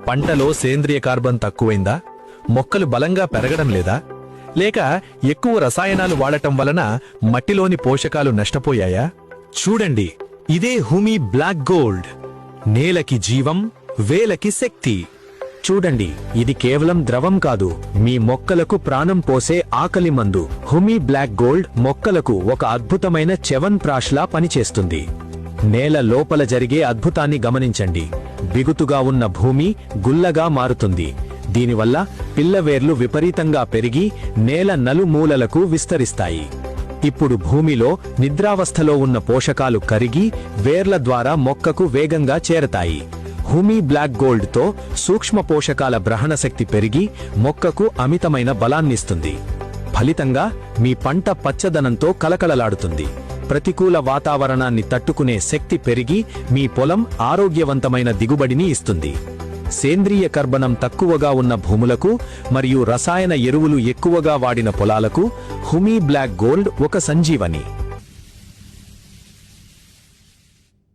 పంటలో సేంద్రియ కార్బన్ తక్కువైందా? మొక్కలు బలంగా పెరగడం లేదా? లేక ఎక్కువ రసాయనాలు వాడటం వలన మట్టిలోని పోషకాలు నష్టపోయాయా? చూడండి, ఇదే హుమీ బ్లాక్ గోల్డ్. నేలకి జీవం, వేలకి శక్తి. చూడండి, ఇది కేవలం ద్రవం కాదు, మీ మొక్కలకు ప్రాణం పోసే ఆకలి మందు. హుమీ బ్లాక్ గోల్డ్ మొక్కలకు ఒక అద్భుతమైన చ్యవన్ప్రాష్లా పనిచేస్తుంది. నేల లోపల జరిగే అద్భుతాన్ని గమనించండి. బిగుతుగా ఉన్న భూమి గుల్లగా మారుతుంది. దీనివల్ల పిల్లవేర్లు విపరీతంగా పెరిగి నేల నలుమూలలకు విస్తరిస్తాయి. ఇప్పుడు భూమిలో నిద్రావస్థలో ఉన్న పోషకాలు కరిగి వేర్ల ద్వారా మొక్కకు వేగంగా చేరతాయి. హుమీ బ్లాక్ గోల్డ్తో సూక్ష్మ పోషకాల గ్రహణశక్తి పెరిగి మొక్కకు అమితమైన బలాన్నిస్తుంది. ఫలితంగా మీ పంట పచ్చదనంతో కలకలలాడుతుంది. ప్రతికూల వాతావరణాన్ని తట్టుకునే శక్తి పెరిగి మీ పొలం ఆరోగ్యవంతమైన దిగుబడిని ఇస్తుంది. సేంద్రియ కర్బనం తక్కువగా ఉన్న భూములకు మరియు రసాయన ఎరువులు ఎక్కువగా వాడిన పొలాలకు హుమీ బ్లాక్ గోల్డ్ ఒక సంజీవని.